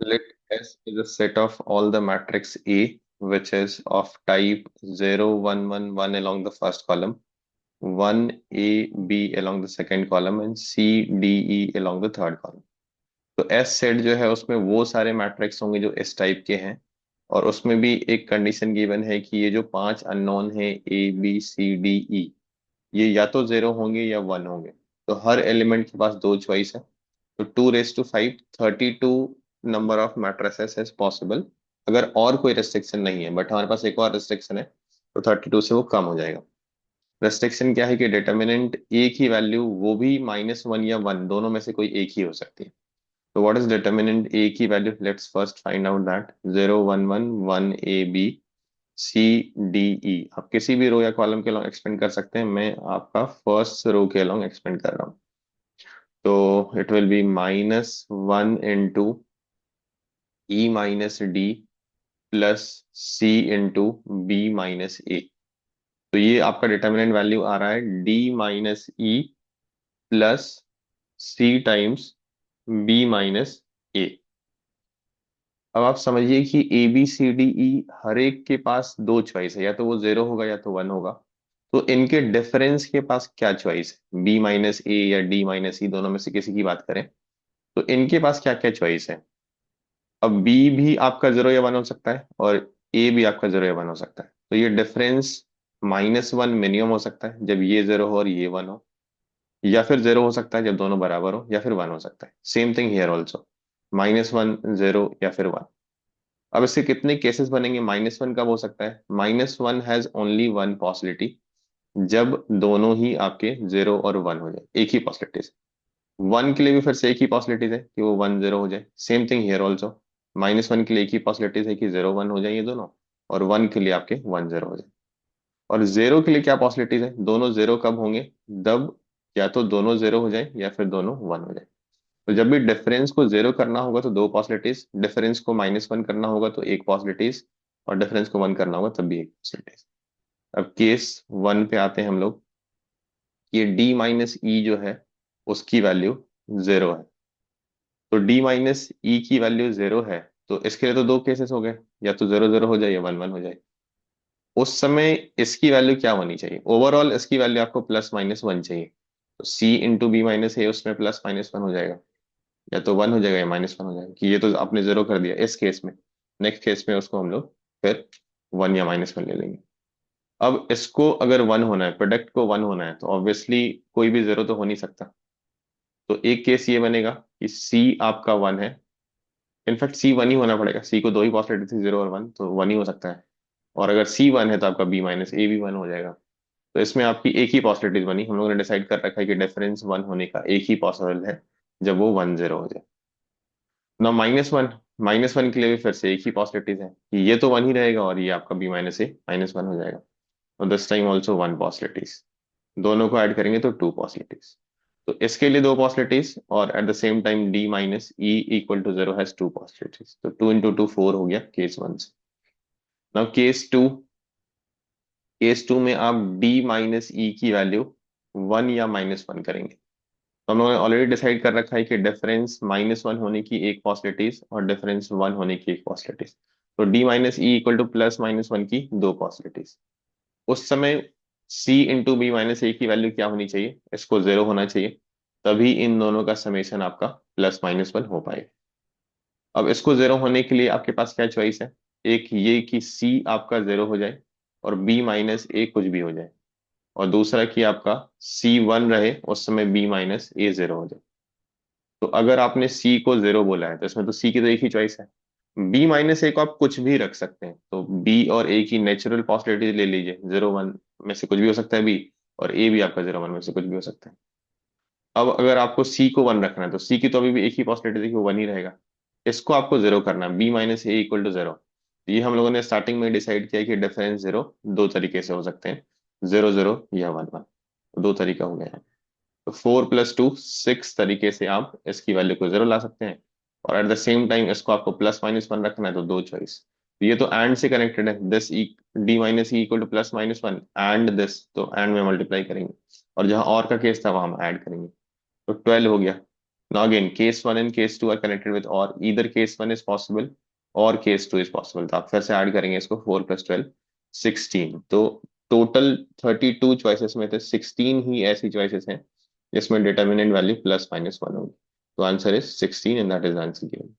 Let S is a set of all the matrix A, which is of type 0, 1, 1, 1 along the first column, 1, A, B along the second column, and C, D, E along the third column. तो S set जो है उसमें वो सारे matrix होंगे जो इस type के हैं, और उसमें भी एक कंडीशन गिवन है कि ये जो पांच अननोन है ए बी सी डी ई, ये या तो जीरो होंगे या वन होंगे। तो हर एलिमेंट के पास दो चॉइस है। तो 2 raised to 5, 32 number of matrices is possible, अगर और कोई रेस्ट्रिक्शन नहीं है। बट हमारे पास एक और रेस्ट्रिक्शन है, तो 32 से वो कम हो जाएगा। रेस्ट्रिक्शन क्या है कि डिटर्मिनेंट ए की वैल्यू वो भी -1 या वन, दोनों में से कोई एक ही हो सकती है। तो व्हाट इज डिटर्मिनेंट ए की value? Let's first find out that 0, 1, 1, 1 A B C D E. आप किसी भी रो या कॉलम के अलॉन्ग एक्सपेंड कर सकते हैं, मैं आपका फर्स्ट रो के अलॉन्ग एक्सपेंड कर रहा हूँ। तो it will be -1 into E minus D plus C into B minus A. तो ये आपका डिटर्मिनेंट वैल्यू आ रहा है D minus E plus C times B minus A. अब आप समझिए कि ए बी सी डी ई हर एक के पास दो चॉइस है, या तो वो जीरो होगा या तो वन होगा। तो इनके डिफरेंस के पास क्या चॉइस है? बी माइनस ए या डी माइनस ई, दोनों में से किसी की बात करें तो इनके पास क्या क्या चॉइस है? अब बी भी आपका जीरो या वन हो सकता है, और ए भी आपका जीरो या वन हो सकता है। तो ये डिफरेंस -1 मिनिमम हो सकता है जब ये जीरो हो और ये वन हो, या फिर जीरो हो सकता है जब दोनों बराबर हो, या फिर वन हो सकता है। Same thing here also, -1 zero या फिर वन। अब इसके कितने केसेस बनेंगे? -1 कब हो सकता है? -1 हैज ओनली वन पॉसिबिलिटी, जब दोनों ही आपके जीरो और वन हो जाए, एक ही पॉसिबिलिटी। वन के लिए भी फिर से एक ही पॉसिबिलिटीज है कि वो वन जीरो हो जाए। सेम थिंग हियर ऑल्सो, -1 के लिए एक ही पॉसिबिलिटीज है कि जीरो वन हो जाए ये दोनों, और वन के लिए आपके वन जीरो हो जाए। और जीरो के लिए क्या पॉसिबिलिटीज है? दोनों जीरो कब होंगे? जब या तो दोनों जीरो हो जाए या फिर दोनों वन हो जाए। तो जब भी डिफरेंस को जीरो करना होगा तो दो पॉसिबिलिटीज, डिफरेंस को -1 करना होगा तो एक पॉसिबिलिटीज, और डिफरेंस को वन करना होगा तब भी एक पॉसिबिलिटीज। अब केस वन पे आते हैं हम लोग। ये डी माइनस ई जो है उसकी वैल्यू जीरो है। तो डी माइनस ई की वैल्यू जीरो है, तो इसके लिए तो दो केसेस हो गए, या तो जीरो जीरो हो जाए या वन वन हो जाए। उस समय इसकी वैल्यू क्या होनी चाहिए? ओवरऑल इसकी वैल्यू आपको +-1 चाहिए। तो सी इंटू बी माइनस ए, उसमें +-1 हो जाएगा, या तो वन हो जाएगा या -1 हो जाएगा, कि ये तो आपने जीरो कर दिया इस केस में। नेक्स्ट केस में उसको हम लोग फिर वन या -1 ले लेंगे। अब इसको अगर वन होना है, प्रोडक्ट को वन होना है, तो ऑब्वियसली कोई भी जीरो तो हो नहीं सकता। तो एक केस ये बनेगा कि सी आपका वन है। इनफैक्ट सी वन ही होना पड़ेगा, सी को दो ही पॉसिबिलिटी थी, जीरो और वन, तो वन ही हो सकता है। और अगर सी वन है तो आपका बी माइनस ए भी वन हो जाएगा। तो इसमें आपकी एक ही पॉसिबिलिटी बनी, हम लोगों ने डिसाइड कर रखा है कि डिफरेंस वन होने का एक ही पॉसिबल है, जब वो वन जीरो हो जाए। ना माइनस वन के लिए भी फिर से एक ही पॉसिबिलिटीज है कि ये तो वन ही रहेगा और ये आपका बी माइनस ए -1 हो जाएगा। और this time also one possibilities, दोनों को ऐड करेंगे तो टू पॉसिबिलिटीज। तो इसके लिए दो पॉसिबिलिटीज, और at the same time D minus E equal to zero has two possibilities. तो 2 × 2 4 हो गया केस वन से। नाउ केस टू में आप डी माइनस ई की वैल्यू वन या -1 करेंगे। तो हम लोगों ने ऑलरेडी डिसाइड कर रखा है कि डिफरेंस -1 होने की एक पॉसिबिलिटीज और डिफरेंस वन होने की एक पॉसिबिलिटीज। तो D minus E equal to +-1 की दो पॉसिबिलिटीज। उस समय C into B minus A की वैल्यू क्या होनी चाहिए? इसको जीरो होना चाहिए, तभी इन दोनों का समेशन आपका +-1 हो पाएगा। अब इसको जीरो होने के लिए आपके पास क्या चॉइस है? एक ये कि सी आपका जीरो हो जाए और बी माइनस ए कुछ भी हो जाए, और दूसरा कि आपका सी वन रहे, उस समय बी माइनस ए जीरो हो जाए। तो अगर आपने सी को जीरो बोला है तो इसमें तो सी की तो एक ही चॉइस है। बी माइनस ए को आप कुछ भी रख सकते हैं, तो बी और ए की नेचुरल पॉसिबिलिटी ले लीजिए, जीरो वन में से कुछ भी हो सकता है बी, और ए भी आपका जीरो वन में से कुछ भी हो सकता है। अब अगर आपको सी को वन रखना है तो सी की तो अभी भी एक ही पॉसिबिलिटी है कि वो वन ही रहेगा। इसको आपको जीरो करना है, B minus A equal to zero. ये हम लोगों ने स्टार्टिंग में डिसाइड किया कि डिफरेंस जीरो दो तरीके से हो सकते हैं, जीरो जीरो या वन वन। दो तरीका हो गया। तो 4 + 2 6 तरीके से आप इसकी वैल्यू को जीरो ला सकते हैं, और एट द सेम टाइम इसको आपको +-1 रखना है, तो दो चॉइस। तो ये तो एंड से कनेक्टेड है, this D minus E equal to +-1 and this, तो एंड में मल्टीप्लाई करेंगे, और जहां और का केस था वहां हम ऐड करेंगे। तो 12 हो गया। Now again, case 1 and case 2 are connected with or. Either case 1 is possible और case 2 is possible. तो आप फिर से ऐड करेंगे इसको, 4 + 12 16. तो टोटल 32 चॉइसेस में से 16 ही ऐसी चॉइसेस हैं जिसमें डिटर्मिनेंट वैल्यू +-1 होगी. तो answer is 16 and that is answer given.